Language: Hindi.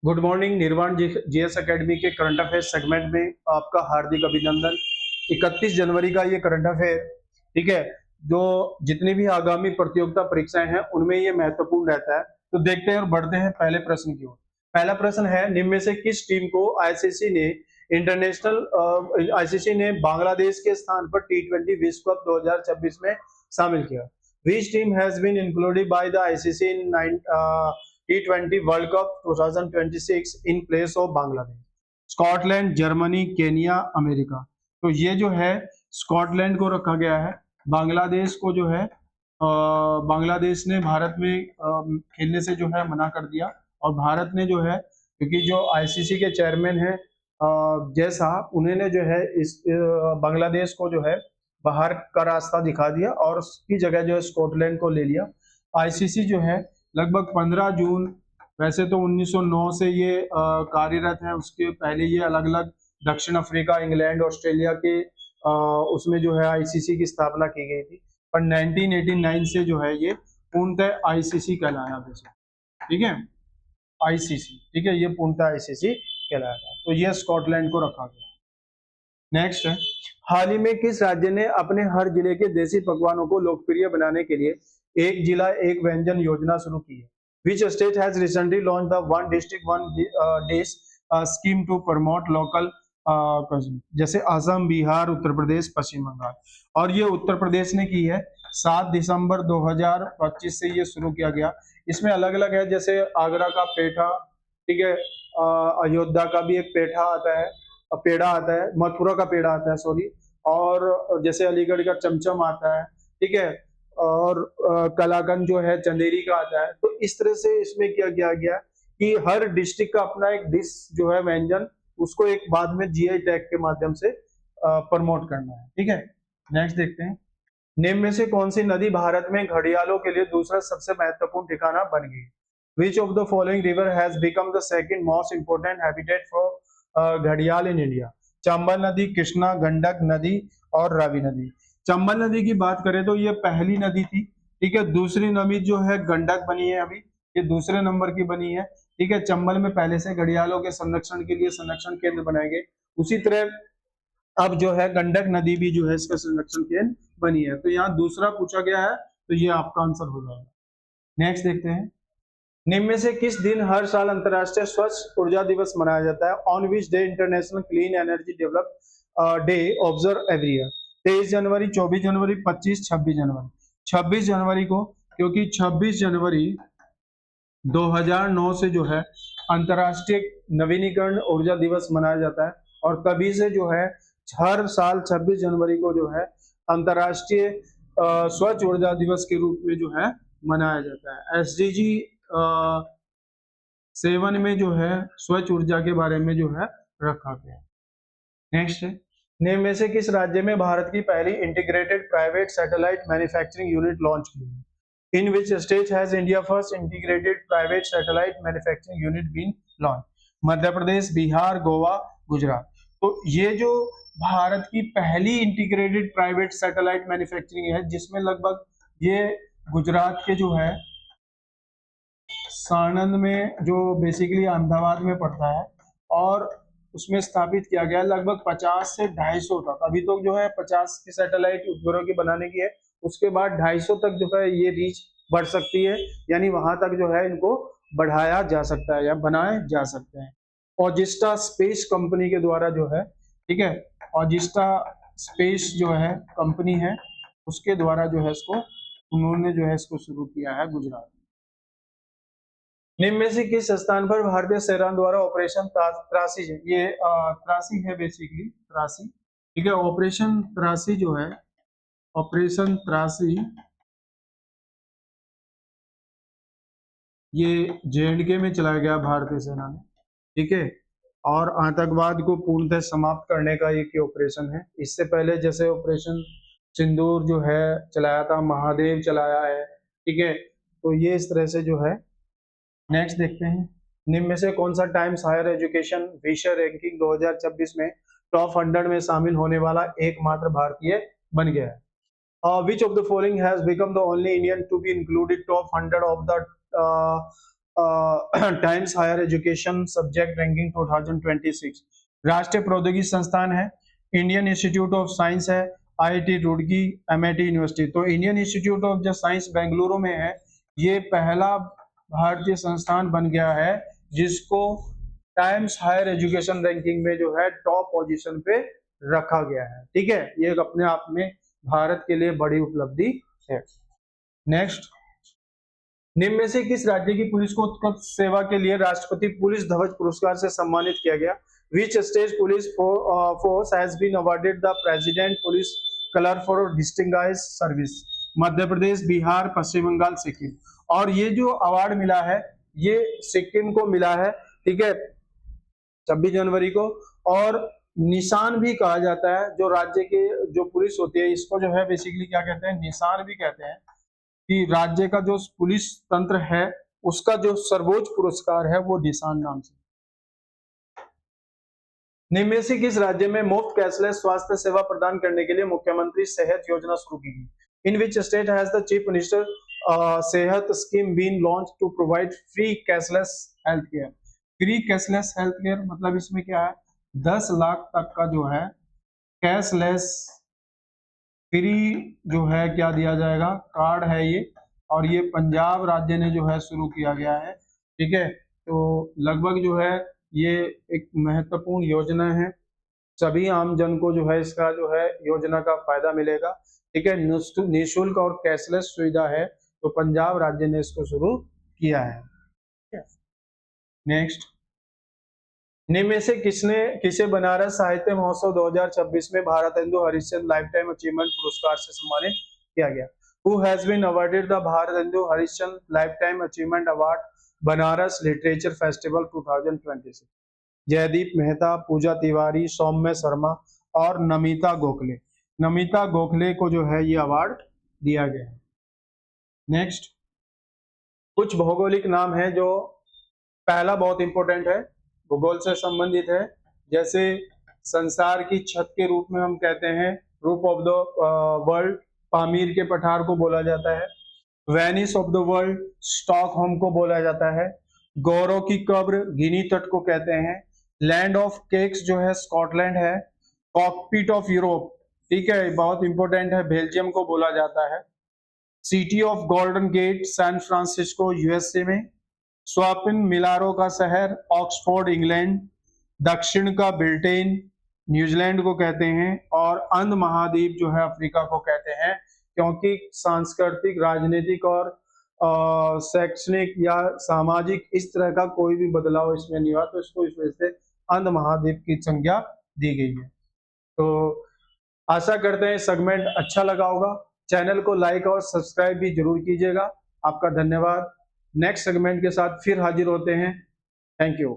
Good morning. निर्वाण जीएस एकेडमी के करंट अफेयर सेगमेंट में आपका हार्दिक अभिनंदन। 31 जनवरी का ये करंट अफेयर, ठीक है, जो जितनी भी आगामी प्रतियोगिता परीक्षाएं हैं उनमें ये महत्वपूर्ण रहता है। तो देखते हैं और बढ़ते हैं पहले प्रश्न की ओर। पहला प्रश्न है, निम्न में से किस टीम को आईसीसी ने बांग्लादेश के स्थान पर टी20 विश्व कप 2026 में शामिल किया? Which team has been included by the ICC in T20 World Cup 2026 in place of Bangladesh? Scotland, Germany, Kenya, America. तो ये जो है स्कॉटलैंड को रखा गया है। बांग्लादेश को जो है बांग्लादेश ने भारत में खेलने से जो है मना कर दिया, और भारत ने जो है, क्योंकि जो आईसीसी के चेयरमैन हैं जय साहब, उन्होंने जो है इस बांग्लादेश को जो है बाहर का रास्ता दिखा दिया और उसकी जगह जो है स्कॉटलैंड को ले लिया। आईसीसी जो है लगभग 15 जून, वैसे तो 1909 से ये कार्यरत है, उसके पहले ये अलग अलग दक्षिण अफ्रीका, इंग्लैंड, ऑस्ट्रेलिया के उसमें जो है आईसीसी की स्थापना की गई थी, पर 1989 से जो है ये पूर्णतः आईसीसी कहलाया। ठीक है, आईसीसी, ठीक है, ये पूर्णतः आईसीसी कहलाया। तो ये स्कॉटलैंड को रखा गया। नेक्स्ट है, हाल ही में किस राज्य ने अपने हर जिले के देसी पकवानों को लोकप्रिय बनाने के लिए एक जिला एक व्यंजन योजना शुरू की है? Which state has recently launched the one district one dish scheme to promote local जैसे असम, बिहार, उत्तर प्रदेश, पश्चिम बंगाल। और ये उत्तर प्रदेश ने की है। 7 दिसंबर 2025 से ये शुरू किया गया। इसमें अलग अलग है, जैसे आगरा का पेठा, ठीक है, अयोध्या का भी एक पेठा आता है, पेड़ा आता है, मथुरा का पेड़ा आता है, सॉरी, और जैसे अलीगढ़ का चमचम आता है, ठीक है, और कलाकंद जो है चंदेरी का आता है। तो इस तरह से इसमें क्या किया गया कि हर डिस्ट्रिक्ट का अपना एक डिश जो है व्यंजन, उसको एक बाद में जीआई टैग के माध्यम से प्रमोट करना है। ठीक है, नेक्स्ट देखते हैं, निम्न में से कौन सी नदी भारत में घड़ियालों के लिए दूसरा सबसे महत्वपूर्ण ठिकाना बन गई? Which of the following river has become the second most important habitat for घड़ियाल इन इंडिया? चंबल नदी, कृष्णा, गंडक नदी और रावी नदी। चंबल नदी की बात करें तो ये पहली नदी थी, ठीक है। दूसरी नदी जो है गंडक बनी है, अभी ये दूसरे नंबर की बनी है, ठीक है। चंबल में पहले से घड़ियालों के संरक्षण के लिए संरक्षण केंद्र बनाए गए, उसी तरह अब जो है गंडक नदी भी जो है इसका संरक्षण केंद्र बनी है। तो यहाँ दूसरा पूछा गया है, तो ये आपका आंसर हो जाएगा। नेक्स्ट देखते हैं, निम्न में से किस दिन हर साल अंतरराष्ट्रीय स्वच्छ ऊर्जा दिवस मनाया जाता है? On which day international clean energy develop day observe every year? 23 जनवरी, 24 जनवरी, 25, 26 जनवरी। 26 जनवरी को, क्योंकि 26 जनवरी 2009 से जो है अंतरराष्ट्रीय नवीनीकरण ऊर्जा दिवस मनाया जाता है, और तभी से जो है हर साल 26 जनवरी को जो है अंतरराष्ट्रीय स्वच्छ ऊर्जा दिवस के रूप में जो है मनाया जाता है। एसडीजी 7 में जो है स्वच्छ ऊर्जा के बारे में जो है रखा गया। नेक्स्ट है, निम्न में से किस राज्य में भारत की पहली integrated private satellite manufacturing unit launch की? In which state has India first integrated private satellite manufacturing unit been launch? Madhya Pradesh, Bihar, Goa, Gujarat. तो ये जो भारत की पहली इंटीग्रेटेड प्राइवेट सैटेलाइट मैन्युफैक्चरिंग है, जिसमें लगभग ये गुजरात के जो है साणंद में, जो बेसिकली अहमदाबाद में पड़ता है, और उसमें स्थापित किया गया लगभग 50 से 250 तक। अभी तो जो है 50 की सैटेलाइट उपग्रहों की बनाने की है, उसके बाद 250 तक जो है ये रीच बढ़ सकती है, यानी वहां तक जो है इनको बढ़ाया जा सकता है या बनाए जा सकते हैं। ऑजिस्टा स्पेस कंपनी के द्वारा जो है, ठीक है, ऑजिस्टा स्पेस जो है कंपनी है, उसके द्वारा जो है इसको उन्होंने जो है इसको शुरू किया है गुजरात। निम्न में से किस स्थान पर भारतीय सेना द्वारा ऑपरेशन त्रासी, ये त्रासी है बेसिकली, त्रासी, ठीक है, ऑपरेशन त्रासी जो है, ऑपरेशन त्रासी ये जेएंडके में चलाया गया भारतीय सेना ने, ठीक है, और आतंकवाद को पूर्णतः समाप्त करने का एक ऑपरेशन है। इससे पहले जैसे ऑपरेशन सिंदूर जो है चलाया था, महादेव चलाया है, ठीक है, तो ये इस तरह से जो है। नेक्स्ट देखते हैं, निम्न में से कौन सा टाइम्स हायर एजुकेशन विषय रैंकिंग 2026 में टॉप 100 में शामिल होने वाला एकमात्र भारतीय बन गया है? Which of the following has become the only Indian to be included top 100 of the Times Higher Education subject ranking 2026। राष्ट्रीय प्रौद्योगिकी संस्थान है, इंडियन इंस्टीट्यूट ऑफ साइंस है, आईआईटी रुड़की, एमआईटी यूनिवर्सिटी। तो इंडियन इंस्टीट्यूट ऑफ जो साइंस बेंगलुरु में है, ये पहला भारतीय संस्थान बन गया है जिसको टाइम्स हायर एजुकेशन रैंकिंग में जो है टॉप पोजीशन पे रखा गया है। ठीक है, ये अपने आप में भारत के लिए बड़ी उपलब्धि है। नेक्स्ट, निम्न में से किस राज्य की पुलिस को उत्कृष्ट सेवा के लिए राष्ट्रपति पुलिस ध्वज पुरस्कार से सम्मानित किया गया? Which state police force has been awarded the President Police Color for distinguished service? मध्य प्रदेश, बिहार, पश्चिम बंगाल, सिक्किम। और ये जो अवार्ड मिला है ये सिक्किम को मिला है, ठीक है, 26 जनवरी को। और निशान भी कहा जाता है, जो राज्य के जो पुलिस होती है इसको जो है बेसिकली क्या कहते हैं, निशान भी कहते हैं, कि राज्य का जो पुलिस तंत्र है उसका जो सर्वोच्च पुरस्कार है वो निशान नाम से। निम्न में से किस राज्य में मुफ्त कैशलेस स्वास्थ्य सेवा प्रदान करने के लिए मुख्यमंत्री सेहत योजना शुरू की गई? In which state has the chief minister Sehat scheme been launch to provide free cashless health care? Free cashless health care मतलब इसमें क्या है, 10 लाख तक का जो है कैशलेस फ्री जो है क्या दिया जाएगा, कार्ड है ये, और ये पंजाब राज्य ने जो है शुरू किया गया है। ठीक है, तो लगभग जो है ये एक महत्वपूर्ण योजना है, सभी आम जन को जो है इसका जो है योजना का फायदा मिलेगा। ठीक है, निःशुल्क और कैशलेस सुविधा है, तो पंजाब राज्य ने इसको शुरू किया है। नेक्स्ट, निम्न में से किसे बनारस साहित्य महोत्सव 2026 में Bharatendu Harishchandra life time achievement पुरस्कार से सम्मानित किया गया? Who has been awarded the Bharatendu Harishchandra lifetime achievement award Banaras literature festival 2026? Jaideep Mehta, Pooja Tiwari, Saumya Sharma और नमिता गोखले। नमिता गोखले को जो है ये अवार्ड दिया गया है। नेक्स्ट, कुछ भौगोलिक नाम है, जो पहला बहुत इंपॉर्टेंट है, भूगोल से संबंधित है, जैसे संसार की छत के रूप में हम कहते हैं, रूप ऑफ द वर्ल्ड, पामीर के पठार को बोला जाता है। Venice of the world, Stockholm को बोला जाता है। गौरव की कब्र, गिनी तट को कहते हैं। लैंड ऑफ केक्स जो है स्कॉटलैंड है। कॉकपिट ऑफ यूरोप, ठीक है, बहुत इंपॉर्टेंट है, बेल्जियम को बोला जाता है। City of Golden Gate, San Francisco USA में। स्वपिन मिलारो का शहर, ऑक्सफोर्ड इंग्लैंड। दक्षिण का ब्रिटेन, न्यूजीलैंड को कहते हैं। और अंध महाद्वीप जो है अफ्रीका को कहते हैं, क्योंकि सांस्कृतिक, राजनीतिक और शैक्षणिक या सामाजिक इस तरह का कोई भी बदलाव इसमें नहीं हुआ, तो इसको इस वजह से अंध महाद्वीप की संज्ञा दी गई है। तो आशा करते हैं सेगमेंट अच्छा लगा होगा। चैनल को लाइक और सब्सक्राइब भी जरूर कीजिएगा। आपका धन्यवाद। नेक्स्ट सेगमेंट के साथ फिर हाजिर होते हैं। Thank you.